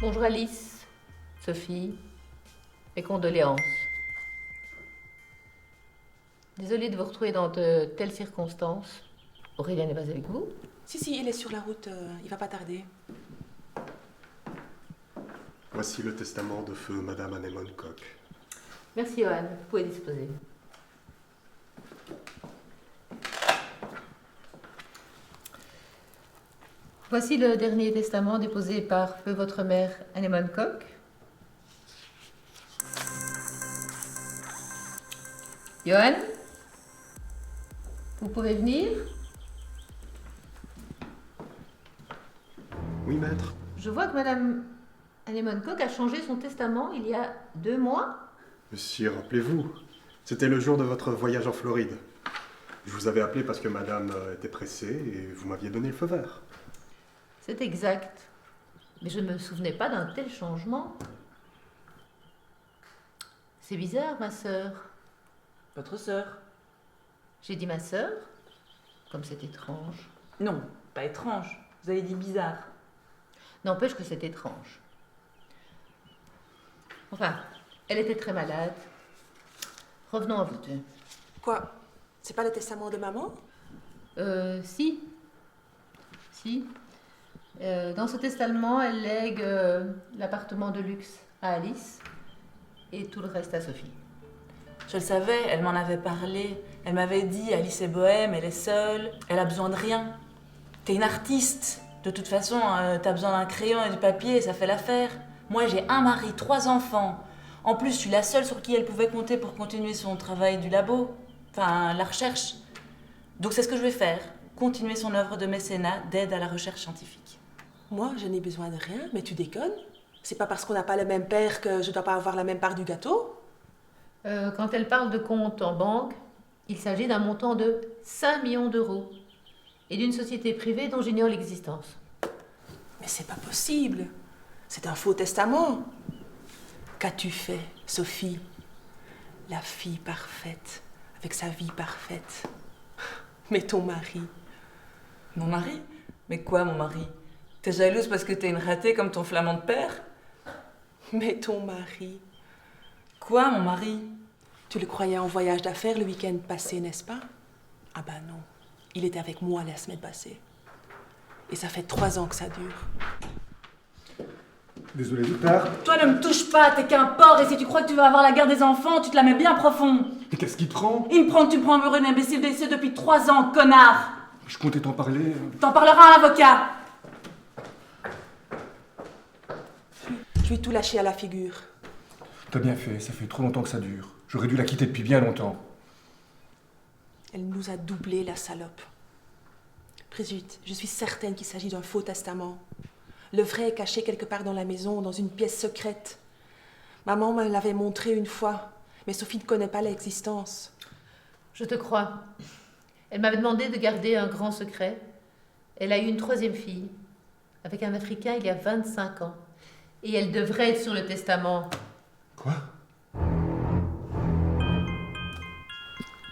Bonjour Alice, Sophie, mes condoléances. Désolée de vous retrouver dans de telles circonstances. Aurélien n'est pas avec vous? Si, il est sur la route, il va pas tarder. Voici le testament de feu Madame Anémone Coq. Merci Johan, vous pouvez disposer. Voici le dernier testament déposé par feu votre mère Anémone Coq. Johan, vous pouvez venir? Oui, maître. Je vois que Madame Anémone Coq a changé son testament il y a 2 mois. Monsieur, rappelez-vous, c'était le jour de votre voyage en Floride. Je vous avais appelé parce que Madame était pressée et vous m'aviez donné le feu vert. C'est exact. Mais je ne me souvenais pas d'un tel changement. C'est bizarre, ma sœur. Votre sœur? J'ai dit ma sœur? Comme c'est étrange. Non, pas étrange. Vous avez dit bizarre. N'empêche que c'est étrange. Enfin, elle était très malade. Revenons à vous deux. Quoi? C'est pas le testament de maman? Si. Si. Dans ce testament, elle lègue l'appartement de luxe à Alice et tout le reste à Sophie. Je le savais, elle m'en avait parlé. Elle m'avait dit, Alice est bohème, elle est seule, elle a besoin de rien. T'es une artiste. De toute façon, t'as besoin d'un crayon et du papier et ça fait l'affaire. Moi, j'ai un mari, 3 enfants. En plus, je suis la seule sur qui elle pouvait compter pour continuer son travail du labo. Enfin, la recherche. Donc c'est ce que je vais faire. Continuer son œuvre de mécénat d'aide à la recherche scientifique. Moi, je n'ai besoin de rien, mais tu déconnes. C'est pas parce qu'on n'a pas le même père que je dois pas avoir la même part du gâteau. Quand elle parle de compte en banque, il s'agit d'un montant de 5 millions d'euros et d'une société privée dont j'ignore l'existence. Mais c'est pas possible. C'est un faux testament. Qu'as-tu fait, Sophie? La fille parfaite, avec sa vie parfaite. Mais ton mari. Mon mari? Mais quoi, mon mari? T'es jalouse parce que t'es une ratée comme ton flamand de père? Mais ton mari. Quoi, mon mari? Tu le croyais en voyage d'affaires le week-end passé, n'est-ce pas? Ah bah non. Il était avec moi la semaine passée. Et ça fait 3 ans que ça dure. Désolé du tard. Toi, ne me touche pas, t'es qu'un porc, et si tu crois que tu vas avoir la guerre des enfants, tu te la mets bien profond. Mais qu'est-ce qui te prend? Il me prend que tu me prends pour une imbécile d'essai depuis 3 ans, connard. Je comptais t'en parler. T'en parleras à un avocat. Je lui ai tout lâché à la figure. T'as bien fait, ça fait trop longtemps que ça dure. J'aurais dû la quitter depuis bien longtemps. Elle nous a doublé, la salope. Brigitte, je suis certaine qu'il s'agit d'un faux testament. Le vrai est caché quelque part dans la maison, dans une pièce secrète. Maman me l'avait montré une fois, mais Sophie ne connaît pas l'existence. Je te crois. Elle m'avait demandé de garder un grand secret. Elle a eu une 3e fille, avec un Africain il y a 25 ans. Et elle devrait être sur le testament. Quoi?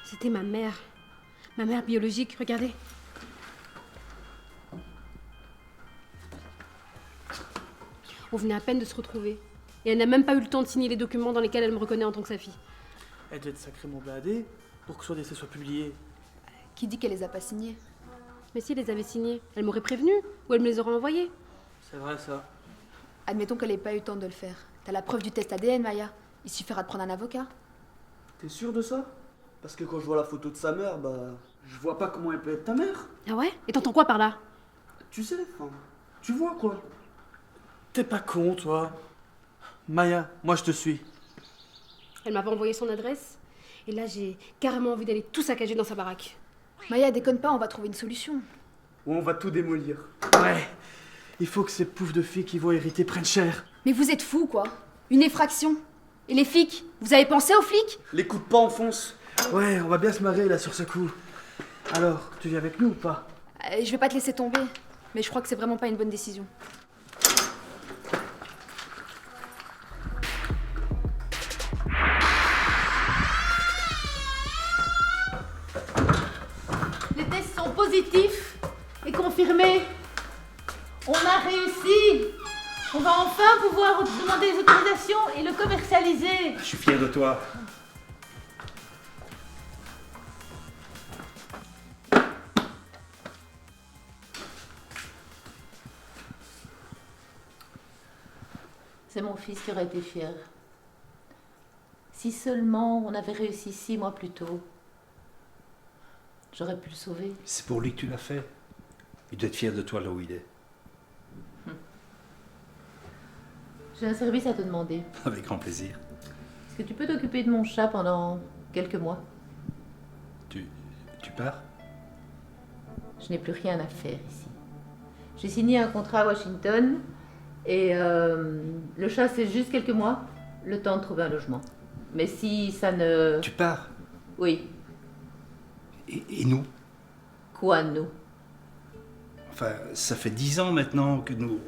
C'était ma mère. Ma mère biologique, regardez. On venait à peine de se retrouver. Et elle n'a même pas eu le temps de signer les documents dans lesquels elle me reconnaît en tant que sa fille. Elle devait être sacrément baladée pour que son décès soit publié. Qui dit qu'elle les a pas signés? Mais si elle les avait signés, elle m'aurait prévenu ou elle me les aurait envoyés. C'est vrai ça. Admettons qu'elle ait pas eu le temps de le faire. T'as la preuve du test ADN, Maya. Il suffira de prendre un avocat. T'es sûr de ça? Parce que quand je vois la photo de sa mère, je vois pas comment elle peut être ta mère. Ah ouais? Et t'entends quoi par là? Tu sais, enfin, tu vois quoi? T'es pas con, toi. Maya, moi je te suis. Elle m'avait envoyé son adresse. Et là, j'ai carrément envie d'aller tout saccager dans sa baraque. Maya, déconne pas, on va trouver une solution. Ou on va tout démolir. Ouais. Il faut que ces poufs de filles qui vont hériter prennent cher. Mais vous êtes fous, quoi. Une effraction. Et les flics? Vous avez pensé aux flics? Les coups de pas enfoncent. Ouais, on va bien se marrer là sur ce coup. Alors, tu viens avec nous ou pas? Je vais pas te laisser tomber. Mais je crois que c'est vraiment pas une bonne décision. Les tests sont positifs et confirmés. On a réussi. On va enfin enfin pouvoir demander les autorisations et le commercialiser. Je suis fier de toi. C'est mon fils qui aurait été fier. Si seulement on avait réussi 6 mois plus tôt, j'aurais pu le sauver. C'est pour lui que tu l'as fait. Il doit être fier de toi là où il est. J'ai un service à te demander. Avec grand plaisir. Est-ce que tu peux t'occuper de mon chat pendant quelques mois? Tu pars? Je n'ai plus rien à faire ici. J'ai signé un contrat à Washington et le chat c'est juste quelques mois, le temps de trouver un logement. Mais si ça ne... Tu pars? Oui. Et nous? Quoi, nous? Enfin, ça fait 10 ans maintenant que nous...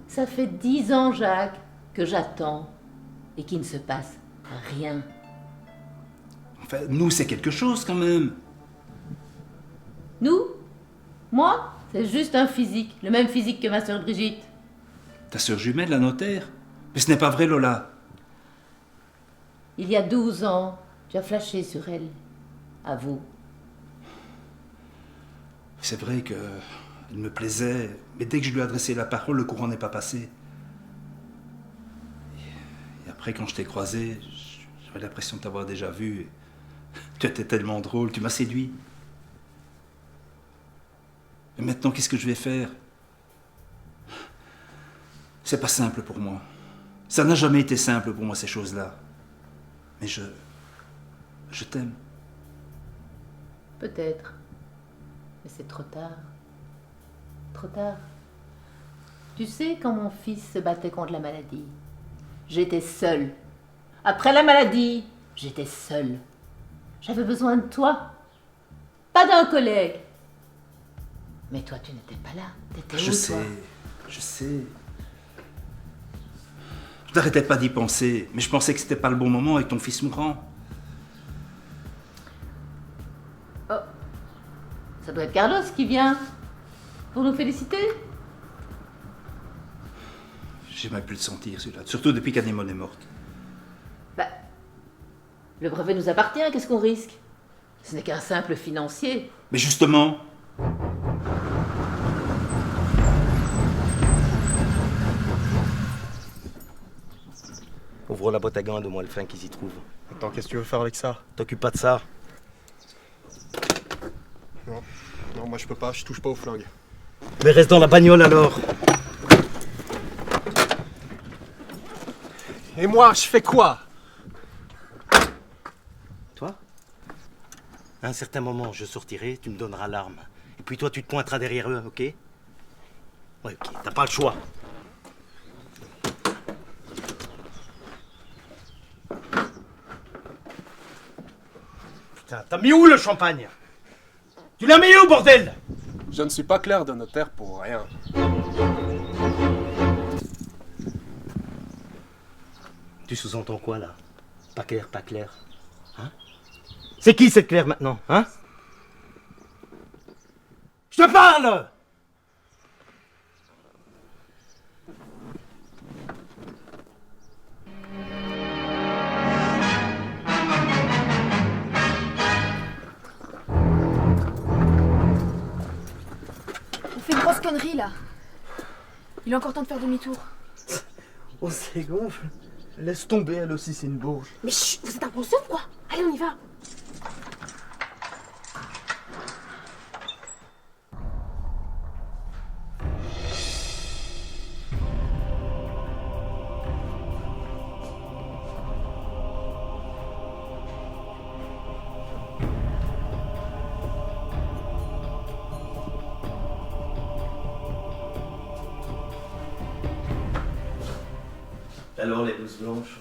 Ça fait 10 ans, Jacques, que j'attends et qu'il ne se passe rien. Enfin, nous, c'est quelque chose quand même. Nous? Moi? C'est juste un physique, le même physique que ma sœur Brigitte. Ta sœur jumelle, la notaire? Mais ce n'est pas vrai, Lola. Il y a 12 ans, tu as flashé sur elle. À vous. C'est vrai que elle me plaisait, mais dès que je lui ai adressé la parole, le courant n'est pas passé. Et après, quand je t'ai croisé, j'avais l'impression de t'avoir déjà vu. Tu étais tellement drôle, tu m'as séduit. Et maintenant, qu'est-ce que je vais faire? C'est pas simple pour moi. Ça n'a jamais été simple pour moi, ces choses-là. Mais je t'aime. Peut-être. Mais c'est trop tard. Trop tard. Tu sais, quand mon fils se battait contre la maladie, j'étais seule. Après la maladie, j'étais seule. J'avais besoin de toi. Pas d'un collègue. Mais toi, tu n'étais pas là. T'étais où, Je sais, toi? je sais. Je n'arrêtais pas d'y penser, mais je pensais que c'était pas le bon moment avec ton fils mourant. Oh. Ça doit être Carlos qui vient. Pour nous féliciter. J'ai même plus le sentir, celui-là. Surtout depuis qu'Anémone est morte. Bah, le brevet nous appartient, qu'est-ce qu'on risque? Ce n'est qu'un simple financier. Mais justement... Ouvre la boîte à gants, donne-moi le fin qu'ils y trouvent. Attends, qu'est-ce que tu veux faire avec ça? T'occupe pas de ça. Non, moi je peux pas, je touche pas aux flingues. Mais reste dans la bagnole alors. Et moi, je fais quoi? Toi? À un certain moment, je sortirai, tu me donneras l'arme. Et puis toi, tu te pointeras derrière eux, ok? Ouais, ok, t'as pas le choix. Putain, t'as mis où le champagne? Tu l'as mis où, bordel? Je ne suis pas clerc de notaire pour rien. Tu sous-entends quoi, là? Pas clair, pas clair. Hein? C'est qui cette Claire maintenant, hein? Je te parle! On fait une grosse connerie là. Il a encore temps de faire demi-tour. On se gonfle. Laisse tomber, elle aussi, c'est une bourge. Mais chut, vous êtes inconscient quoi? Allez, on y va. Alors, les blouses blanches,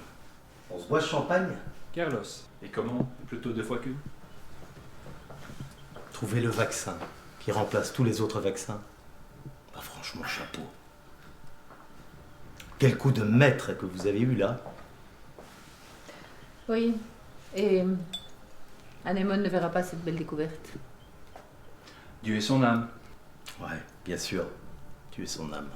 on se boit ce champagne? Carlos. Et comment? Plutôt 2 fois qu'une? Trouver le vaccin qui remplace tous les autres vaccins. Bah, franchement, chapeau. Quel coup de maître que vous avez eu là. Oui. Et Anémone ne verra pas cette belle découverte. Dieu et son âme. Ouais, bien sûr. Tu es son âme.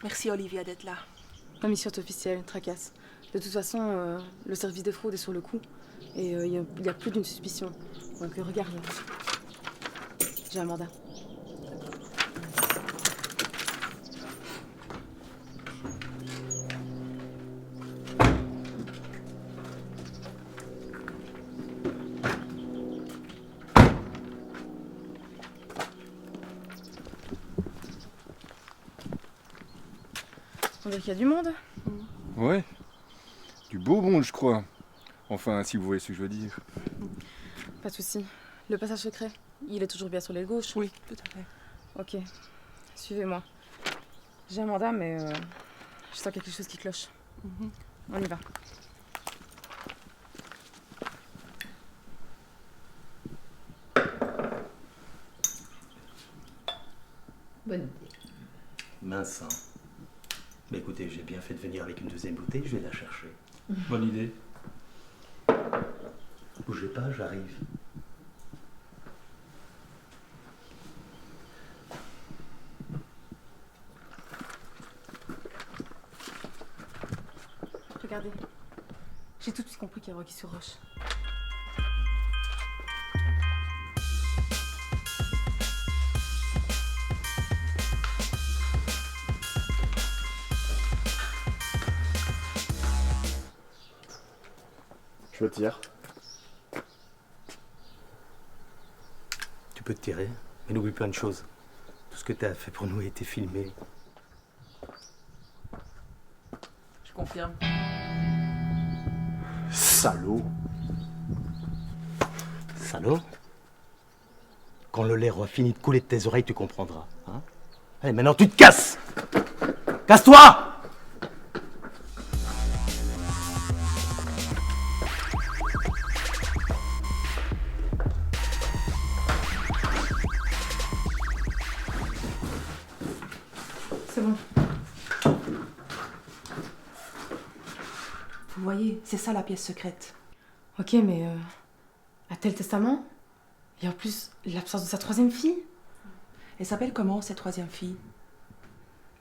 Merci Olivia d'être là. La mission est officielle, tracasse. De toute façon, le service de fraude est sur le coup. Et il y a plus d'une suspicion. Donc regarde. J'ai un mandat. On dirait qu'il y a du monde. Ouais. Du beau monde, je crois. Enfin, si vous voyez ce que je veux dire. Pas de souci. Le passage secret, il est toujours bien sur l'aile gauche. Oui, tout à fait. Ok. Suivez-moi. J'ai un mandat, mais je sens quelque chose qui cloche. On y va. Bonne idée. Mince, hein. Mais écoutez, j'ai bien fait de venir avec une deuxième bouteille, je vais la chercher. Bonne idée. Bougez pas, j'arrive. Regardez. J'ai tout de suite compris qu'il y a Rocky sur Roche. Je me tire. Tu peux te tirer, mais n'oublie pas une chose. Tout ce que tu as fait pour nous a été filmé. Je confirme. Salaud. Salaud. Quand le lait aura fini de couler de tes oreilles, tu comprendras. Hein? Allez, maintenant tu te casses! Casse-toi! C'est bon. Vous voyez, c'est ça la pièce secrète. Ok, mais a-t-elle le testament? Et en plus, l'absence de sa troisième fille? Elle s'appelle comment, cette troisième fille?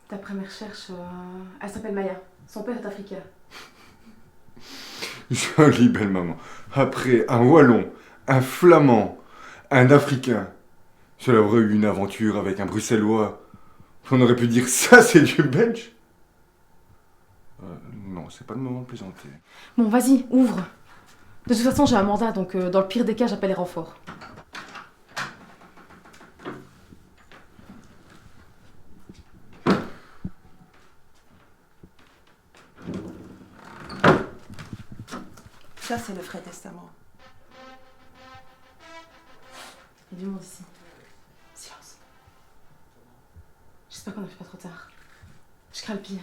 D'après mes recherches, elle s'appelle Maya. Son père est africain. Jolie belle maman. Après un Wallon, un Flamand, un Africain. Cela aurait eu une aventure avec un Bruxellois. On aurait pu dire ça, c'est du Belge. Non, c'est pas le moment de plaisanter. Bon, vas-y, ouvre. De toute façon, j'ai un mandat, donc dans le pire des cas, j'appelle les renforts. Ça, c'est le vrai testament. Il y a du monde ici. Silence. J'espère qu'on n'arrive pas trop tard. Je crains le pire.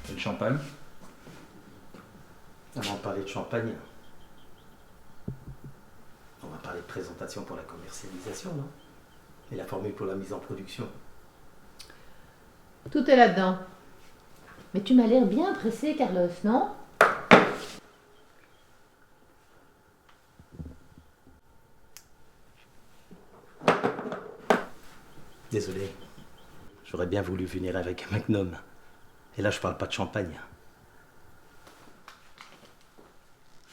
Et le champagne? Avant de parler de champagne, on va parler de présentation pour la commercialisation, non? Et la formule pour la mise en production. Tout est là-dedans. Mais tu m'as l'air bien pressé, Carlos, non? Désolé. J'aurais bien voulu venir avec un Magnum. Et là, je parle pas de champagne.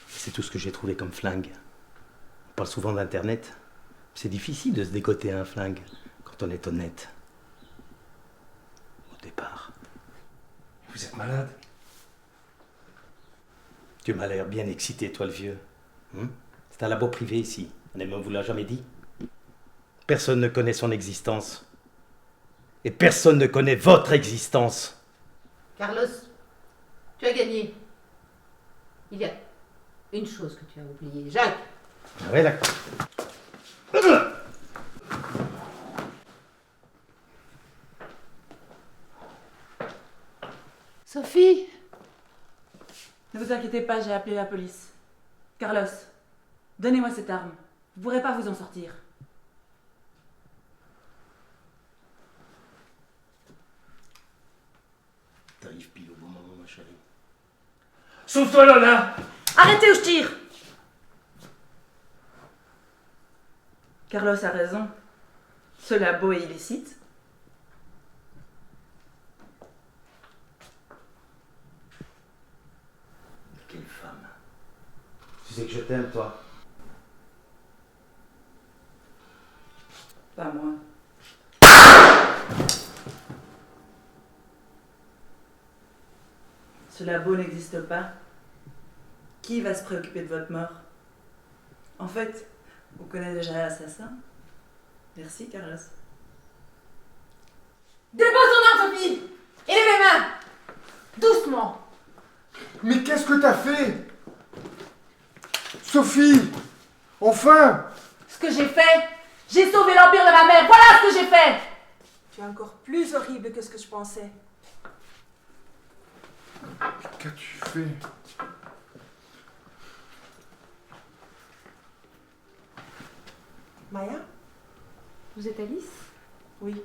C'est tout ce que j'ai trouvé comme flingue. On parle souvent d'Internet. C'est difficile de se dégoter un flingue quand on est honnête. Au départ. Vous êtes malade? Tu m'as l'air bien excité, toi le vieux. C'est un labo privé ici. On ne vous l'a jamais dit. Personne ne connaît son existence. Et personne ne connaît votre existence. Carlos, tu as gagné. Il y a une chose que tu as oubliée. Jacques! Ah ouais, d'accord. Sophie! vous inquiétez pas, j'ai appelé la police. Carlos, donnez-moi cette arme. Vous pourrez pas vous en sortir. T'arrives pile au bon moment, ma chérie. Sauve-toi, Lola! Arrêtez ou je tire! Carlos a raison. Ce labo est illicite. Quelle femme. Tu sais que je t'aime, toi. Pas moi. Ce labo n'existe pas. Qui va se préoccuper de votre mort? En fait, on connaît déjà l'assassin. Merci, Carlos. Dépose ton arme, Sophie! Et lève les mains! Doucement! Mais qu'est-ce que t'as fait? Sophie! Enfin! Ce que j'ai fait, j'ai sauvé l'empire de ma mère. Voilà ce que j'ai fait! Tu es encore plus horrible que ce que je pensais. Qu'as-tu fait? Maya? Vous êtes Alice? Oui.